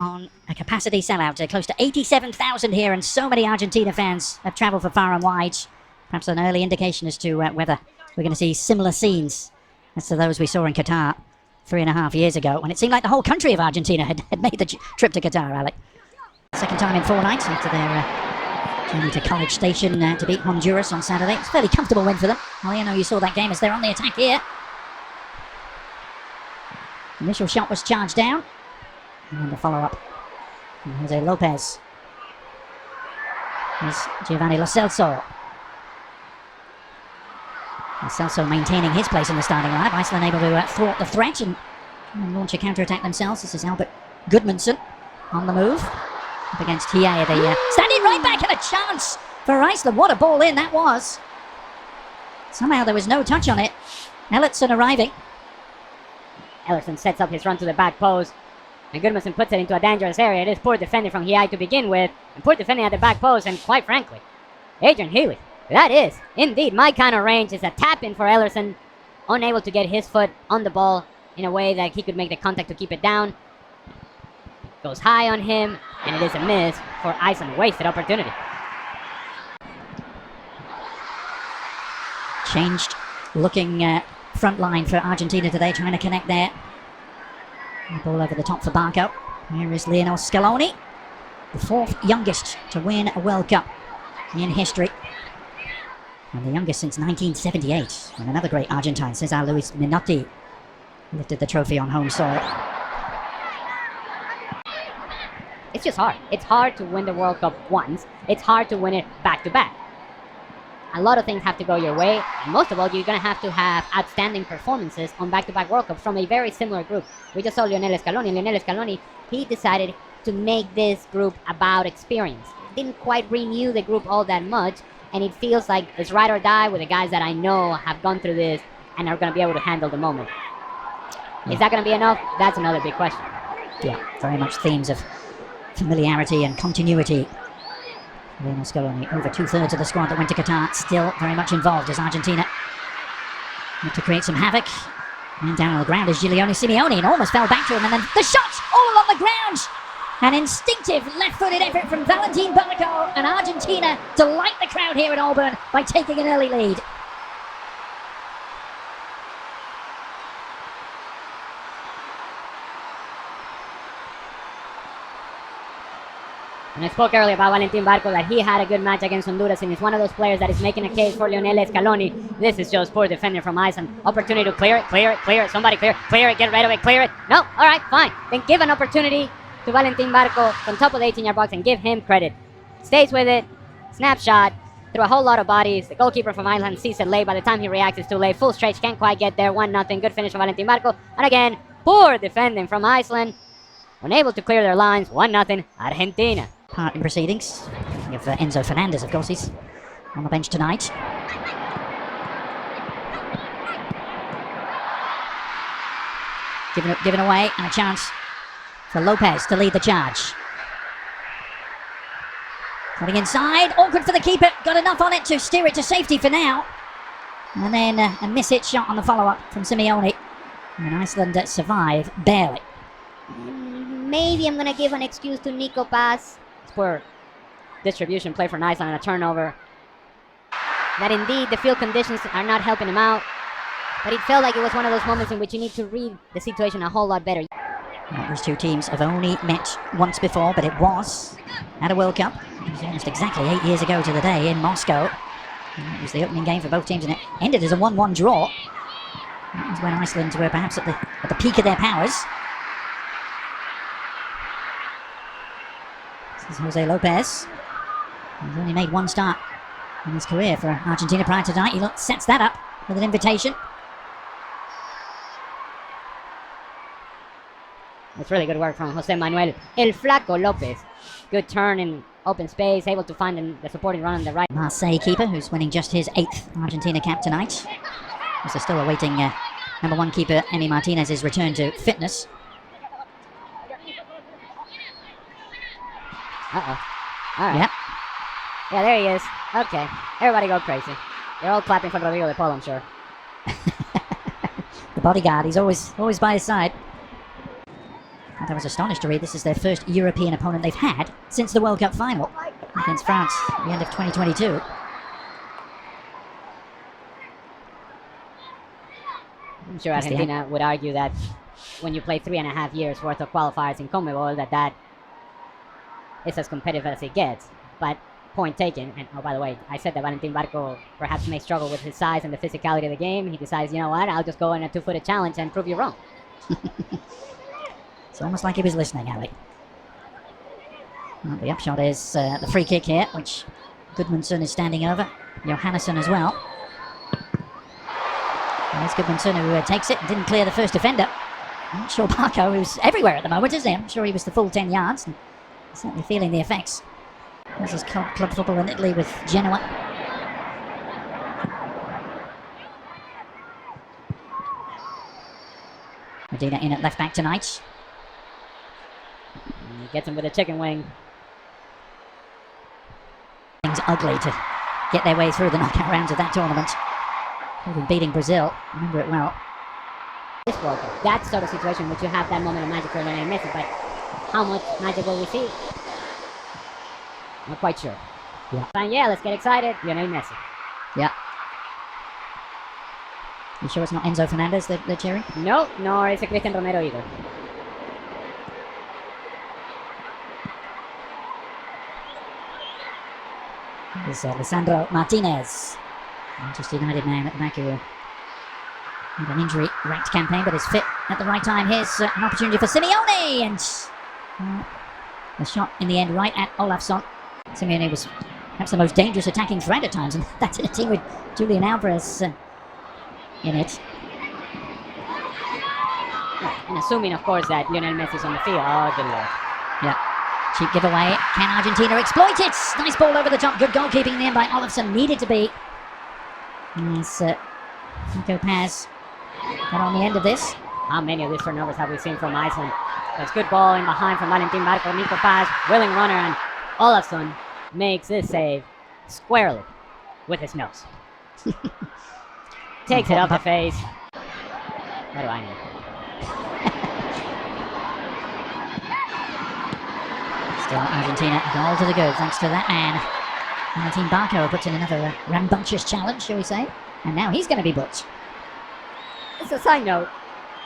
On a capacity sellout, close to 87,000 here, and so many Argentina fans have travelled for far and wide. Perhaps an early indication as to whether we're going to see similar scenes as to those we saw in Qatar 3.5 years ago, when it seemed like the whole country of Argentina had made the trip to Qatar, Alec. Second time in 4 nights after their journey to College Station to beat Honduras on Saturday. It's a fairly comfortable win for them. Well, you know, you saw that game as they're on the attack here. Initial shot was charged down. And then the follow-up from Jose Lopez. Here's Giovanni Lo Celso. Lo Celso maintaining his place in the starting lineup. Iceland able to thwart the threat and launch a counter-attack themselves. This is Albert Gudmundsson on the move. Up against Hiei, the standing right back, and a chance for Iceland. What a ball in that was. Somehow there was no touch on it. Ellertson arriving. Ellertson sets up his run to the back post. And Gudmundsson puts it into a dangerous area. It is poor defending from Hiei to begin with. And poor defending at the back post. And quite frankly, Adrian Healy, that is indeed my kind of range. Is a tap-in for Ellertson. Unable to get his foot on the ball in a way that he could make the contact to keep it down. Goes high on him. And it is a miss for Iceland. Wasted opportunity. Changed looking front line for Argentina today. Trying to connect there. Ball over the top for Barco. Here is Lionel Scaloni, the 4th youngest to win a World Cup in history. And the youngest since 1978. And another great Argentine, Cesar Luis Menotti, lifted the trophy on home soil. It's just hard. It's hard to win the World Cup once. It's hard to win it back-to-back. A lot of things have to go your way, and most of all, you're going to have outstanding performances on back-to-back World Cups from a very similar group. We just saw Lionel Scaloni. Lionel Scaloni, he decided to make this group about experience. Didn't quite renew the group all that much, and it feels like it's ride or die with the guys that I know have gone through this and are going to be able to handle the moment. Yeah. Is that going to be enough? That's another big question. Yeah, very much themes of familiarity and continuity. Lionel Scaloni, over 2/3 of the squad that went to Qatar, still very much involved as Argentina need to create some havoc. And down on the ground is Giuliano Simeone, and almost fell back to him, and then the shot all along the ground. An instinctive left-footed effort from Valentin Barco, and Argentina delight the crowd here at Auburn by taking an early lead. And I spoke earlier about Valentin Barco, that he had a good match against Honduras, and he's one of those players that is making a case for Lionel Scaloni. This is just poor defending from Iceland. Opportunity to clear it. Somebody clear it, get rid of it, clear it. No, all right, fine. Then give an opportunity to Valentin Barco from top of the 18-yard box and give him credit. Stays with it, snapshot, through a whole lot of bodies. The goalkeeper from Iceland sees it late. By the time he reacts, it's too late. Full stretch, can't quite get there. 1-0, good finish from Valentin Barco. And again, poor defending from Iceland. Unable to clear their lines. 1-0, Argentina. Part in proceedings. We have Enzo Fernandez, of course, he's on the bench tonight. Given away, and a chance for Lopez to lead the charge. Cutting inside, awkward for the keeper, got enough on it to steer it to safety for now. And then a miss-hit shot on the follow-up from Simeone. And Iceland survive, barely. Maybe I'm going to give an excuse to Nico Paz. Poor distribution play for Iceland and a turnover. That indeed the field conditions are not helping him out. But it felt like it was one of those moments in which you need to read the situation a whole lot better. Well, these two teams have only met once before, but it was at a World Cup. It was almost exactly 8 years ago to the day in Moscow. And it was the opening game for both teams, and it ended as a 1-1 draw. That was when Iceland were perhaps at the peak of their powers. This is Jose Lopez. He's only made one start in his career for Argentina prior to tonight. He sets that up with an invitation. It's really good work from Jose Manuel El Flaco Lopez. Good turn in open space, able to find the supporting run on the right. Marseille keeper, who's winning just his 8th Argentina cap tonight. As they're still awaiting number 1 keeper Emi Martinez's return to fitness. Uh-oh. All right. Yep. Yeah, there he is. Okay. Everybody go crazy. They're all clapping for Rodrigo de Paul, I'm sure. The bodyguard, he's always by his side. I was astonished to read this is their first European opponent they've had since the World Cup final against France at the end of 2022. I'm sure Argentina would argue that when you play 3.5 years worth of qualifiers in CONMEBOL, that is as competitive as it gets. But point taken. And oh, by the way, I said that Valentin Barco perhaps may struggle with his size and the physicality of the game. He decides, you know what, I'll just go in a 2-footed challenge and prove you wrong. It's almost like he was listening, Ali. Well, the upshot is the free kick here, which Gudmundsson is standing over. Johannesson as well. And it's Gudmundsson who takes it and didn't clear the first defender. I'm not sure Barco, who's everywhere at the moment, is he? I'm sure he was the full 10 yards. And certainly feeling the effects. This is club football in Italy with Genoa. Medina in at left back tonight. And he gets him with a chicken wing. Things ugly to get their way through the knockout rounds of that tournament. Even beating Brazil, I remember it well. This World Cup, that sort of situation in which you have that moment of magic for Lionel Messi, but how much magic will we see? Not quite sure. Yeah. And yeah, let's get excited. Lionel Messi. Yeah. You sure it's not Enzo Fernandez they're cheering? No, nor is it Cristian Romero either. There's Lisandro Martinez. Manchester United man at the back who had an injury-racked campaign, but is fit at the right time. Here's an opportunity for Simeone, and the shot in the end right at Olafsson. Simeone was perhaps the most dangerous attacking threat at times, and that's in a team with Julian Alvarez in it. And assuming, of course, that Lionel Messi is on the field. Oh, good lord. Yeah. Cheap giveaway. Can Argentina exploit it? Nice ball over the top. Good goalkeeping in the end by Olafsson. Needed to be. Yes, Nico Paz got on the end of this. How many of these turnovers have we seen from Iceland? There's good ball in behind from Valentin Barco. Nico Paz, willing runner, and Olafsson makes this save squarely with his nose. Takes it up the face. What do I know? Still Argentina, goal to the good, thanks to that man. Valentin Barco puts in another rambunctious challenge, shall we say. And now he's going to be booked. It's a side note.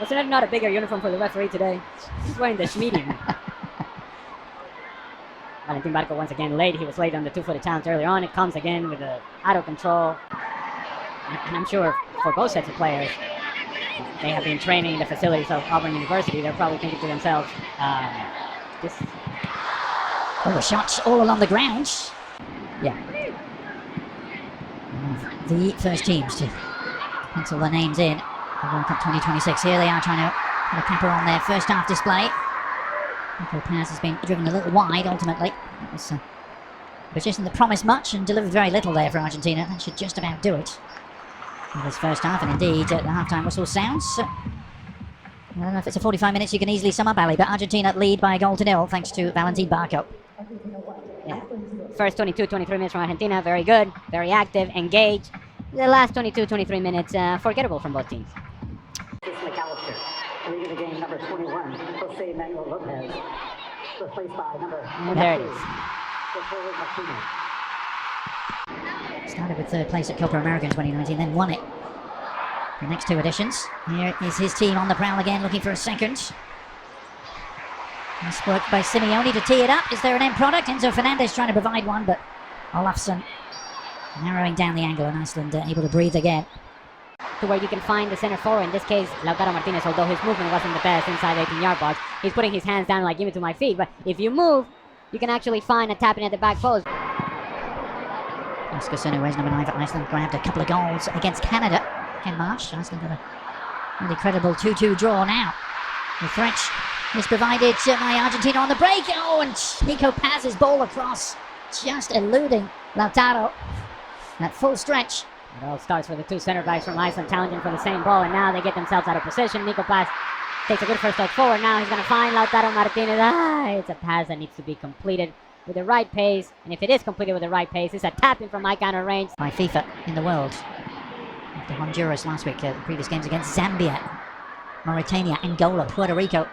Wasn't it not a bigger uniform for the referee today? He's wearing the medium. Valentin Barco once again late. He was late on the 2-footed challenge earlier on. It comes again with the out of control. And I'm sure for both sets of players, they have been training in the facilities of Auburn University. They're probably thinking to themselves, this... Oh, the shots all along the ground. Yeah. The first teams to pencil their names in for World Cup 2026. Here they are trying to put a capper on their first half display. Nico Paz has been driven a little wide ultimately. It was a position that promised much and delivered very little there for Argentina. That should just about do it in this first half, and indeed the half-time whistle sounds. I don't know if it's a 45 minutes you can easily sum up, Ali, but Argentina lead by a goal to nil thanks to Valentin Barco. Yeah. First 22-23 minutes from Argentina, very good, very active, engaged. The last 22-23 minutes, forgettable from both teams. McAllister, leading the game, number 21, Jose Manuel Lopez, replaced by number... And there it is. Started with third place at Copa America in 2019, then won it. The next two editions. Here is his team on the prowl again, looking for a second. Nice work by Simeone to tee it up. Is there an end product? Enzo Fernandez trying to provide one, but Olafsson narrowing down the angle, and Iceland able to breathe again. To where you can find the center forward, in this case, Lautaro Martinez, although his movement wasn't the best inside the 18-yard box, he's putting his hands down like, give it to my feet, but if you move, you can actually find a tapping at the back post. Oscar Sunu, number 9 for Iceland, grabbed a couple of goals against Canada in March. Iceland got a really credible 2-2 draw now. The threat is provided by Argentina on the break. Oh, and Nico Paz's ball across, just eluding Lautaro. That full stretch. It all starts with the two center backs from Iceland challenging for the same ball, and now they get themselves out of position. Nico Paz takes a good first step forward. Now he's going to find Lautaro Martinez. It's a pass that needs to be completed with the right pace, and if it is completed with the right pace, it's a tap-in from my kind of range. By FIFA in the world. After Honduras last week, the previous games against Zambia, Mauritania, Angola, Puerto Rico.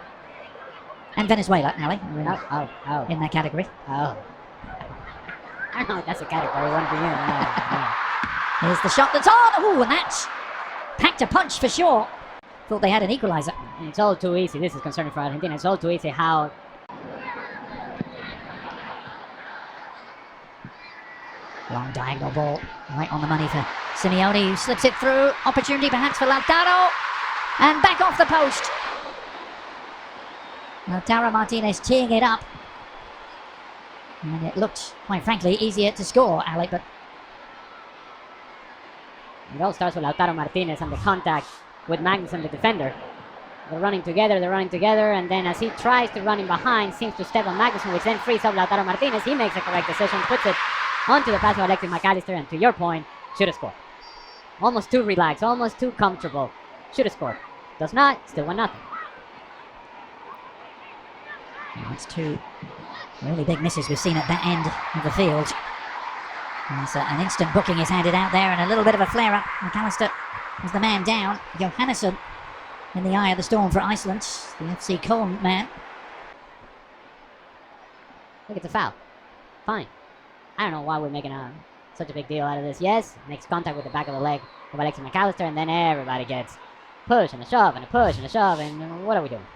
And Venezuela, Ali, Oh. in that category. Oh. I don't know if that's a category we want to be in. Here's the shot that's on. Ooh, and that packed a punch for sure. Thought they had an equalizer. And it's all too easy. This is concerning for Argentina. It's all too easy how... Long diagonal ball, right on the money for Simeone, who slips it through. Opportunity perhaps for Lautaro. And back off the post. Lautaro Martinez teeing it up. And it looked, quite frankly, easier to score, Alec, but... It all starts with Lautaro Martinez and the contact with Magnusson, the defender. They're running together, and then as he tries to run in behind, seems to step on Magnusson, which then frees up Lautaro Martinez. He makes the correct decision, puts it onto the pass of Alexis McAllister, and to your point, should have scored. Almost too relaxed, almost too comfortable. Should have scored. Does not, still 1-0. That's two really big misses we've seen at that end of the field. There's an instant booking is handed out there, and a little bit of a flare-up. McAllister is the man down. Johannesson in the eye of the storm for Iceland, the FC Köln man. I think it's a foul. Fine. I don't know why we're making such a big deal out of this. Yes, makes contact with the back of the leg of Alexis McAllister, and then everybody gets push and a shove and a push and a shove, and what are we doing?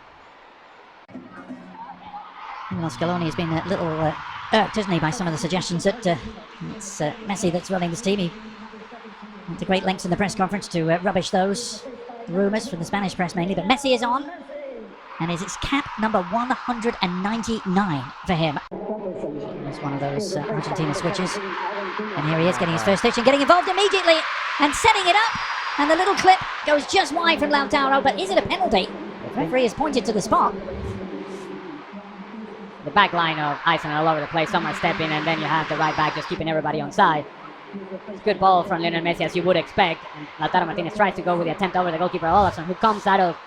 Well, Scaloni has been a little irked, hasn't he, by some of the suggestions that it's Messi that's running this team. He went to great lengths in the press conference to rubbish those rumours from the Spanish press mainly, but Messi is on, and it's cap number 199 for him. It's one of those Argentina switches, and here he is getting his first stitch and getting involved immediately and setting it up, and the little clip goes just wide from Lautaro, but is it a penalty? The referee has pointed to the spot. The back line of Iceland all over the place. Some are stepping, and then you have the right back just keeping everybody on side. It's a good ball from Lionel Messi, as you would expect. And Lautaro Martinez tries to go with the attempt over the goalkeeper Olafsson, who comes out of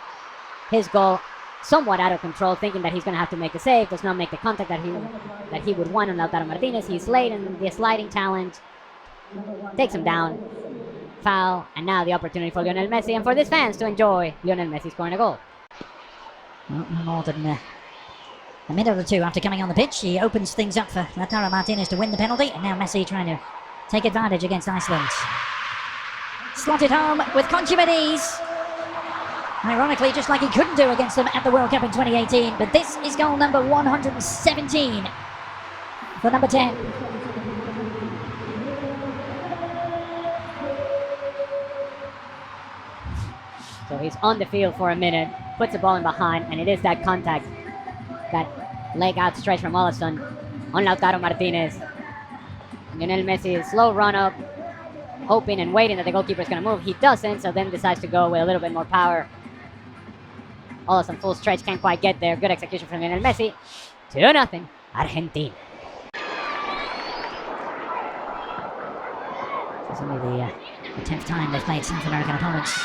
his goal somewhat out of control, thinking that he's going to have to make the save. Does not make the contact that he would want on Lautaro Martinez. He's late, and the sliding challenge takes him down. Foul, and now the opportunity for Lionel Messi and for these fans to enjoy Lionel Messi scoring a goal. Well, no more than a minute or two after coming on the pitch, he opens things up for Lautaro Martinez to win the penalty, and now Messi trying to take advantage against Iceland. Slotted home with consummate ease. Ironically, just like he couldn't do against them at the World Cup in 2018, but this is goal number 117 for number 10. So he's on the field for a minute, puts the ball in behind, and it is that contact, that leg outstretched from Olafsson on Lautaro Martinez. Lionel Messi, slow run up, hoping and waiting that the goalkeeper is going to move. He doesn't, so then decides to go with a little bit more power. Olafsson full stretch, can't quite get there. Good execution from Lionel Messi. 2-0, Argentina. It's only the 10th time they've played South American opponents.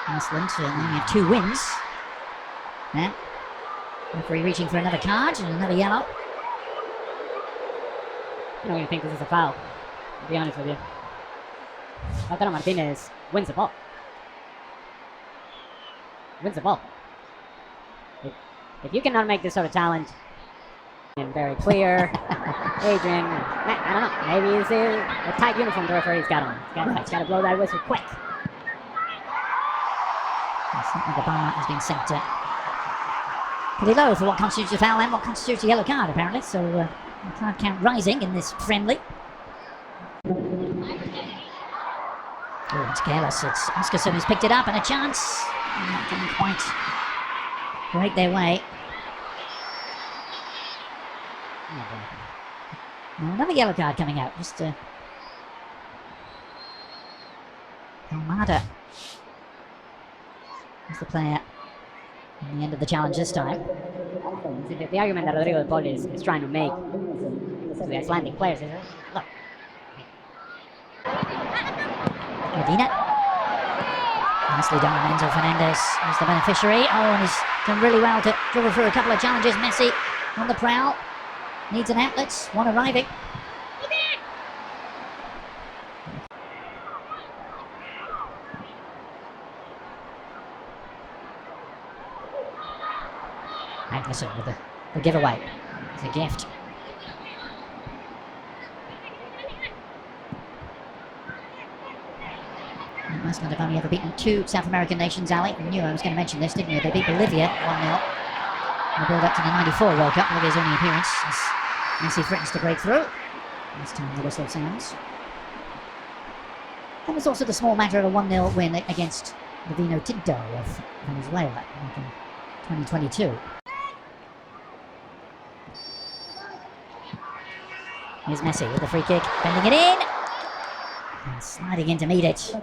Iceland, they only have 2 wins. Yeah. Referee reaching for another card and another yellow. I don't even think this is a foul, to be honest with you. Lautaro Martinez wins the ball. Wins the ball. If you cannot make this sort of challenge, and very clear, Adrian, I don't know, maybe it's a tight uniform the referee's got on. He's got to blow that whistle quick. The bar has been set pretty low for what constitutes a foul and what constitutes a yellow card, apparently, so the card count rising in this friendly. Oh, it's careless. It's Oscarson who's picked it up, and a chance. That didn't quite break their way. Another yellow card coming out. Just Almada is the player at the end of the challenge this time. The argument that Rodrigo de Paul is trying to make to the Icelandic players is, look. Medina. Nicely done, Enzo Fernandez is the beneficiary. Oh, and he's done really well to dribble through a couple of challenges. Messi on the prowl. Needs an outlet. One arriving. Ferguson with the giveaway. It's a gift. Iceland have only ever beaten 2 South American nations, Ali. You knew I was going to mention this, didn't you? They beat Bolivia 1-0 in the build-up to the '94 World Cup. Bolivia's only appearance as Messi threatens to break through. This time the whistle sounds. And there's also the small matter of a 1-0 win against the Vino Tinto of Venezuela back in 2022. Here's Messi with the free kick, bending it in, and sliding in to meet it.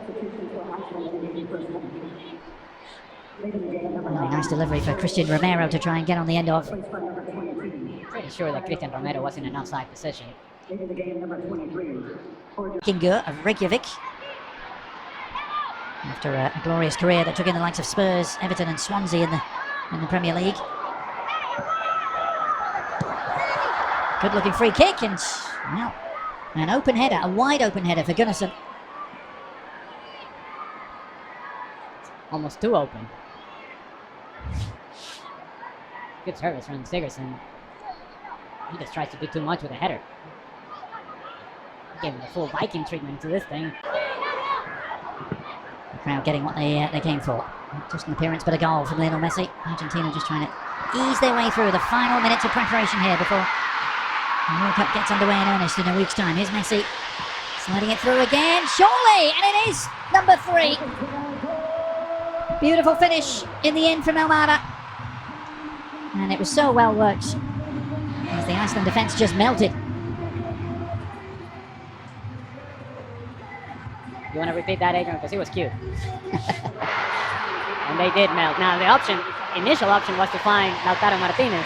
Really nice delivery for Christian Romero to try and get on the end of. Pretty sure that Christian Romero was in an outside position. Kingur of Reykjavik. After a glorious career that took in the likes of Spurs, Everton and Swansea in the Premier League. Good looking free kick and, well, an open header, a wide open header for Gunnarsson. Almost too open. Good service from Sigurdsson. He just tries to do too much with a header. Gave him the full Viking treatment to this thing. The crowd getting what they came for. Just an appearance, but a goal from Lionel Messi. Argentina just trying to ease their way through the final minutes of preparation here before the World Cup gets underway in earnest in a week's time. Here's Messi, sliding it through again, surely, and it is number 3. Beautiful finish in the end from Almada. And it was so well worked as the Iceland defence just melted. You want to repeat that, Adrian? Because it was cute. And they did melt. Now, the initial option was to find Lautaro Martinez.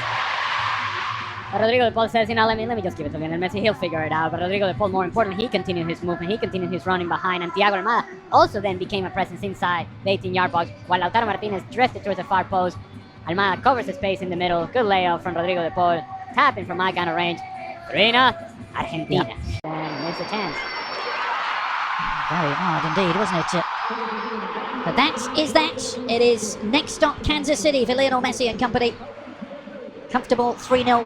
But Rodrigo de Paul says, let me just give it to Lionel Messi. He'll figure it out. But Rodrigo de Paul, more important, he continued his movement. He continued his running behind. And Thiago Almada also then became a presence inside the 18-yard box, while Lautaro Martinez drifted towards the far post. Almada covers the space in the middle. Good layout from Rodrigo de Paul. Tapping from my kind of range. 3-0, Argentina. Yep. And missed a chance. Very hard indeed, wasn't it? But that is that. It is next stop Kansas City for Lionel Messi and company. Comfortable 3-0.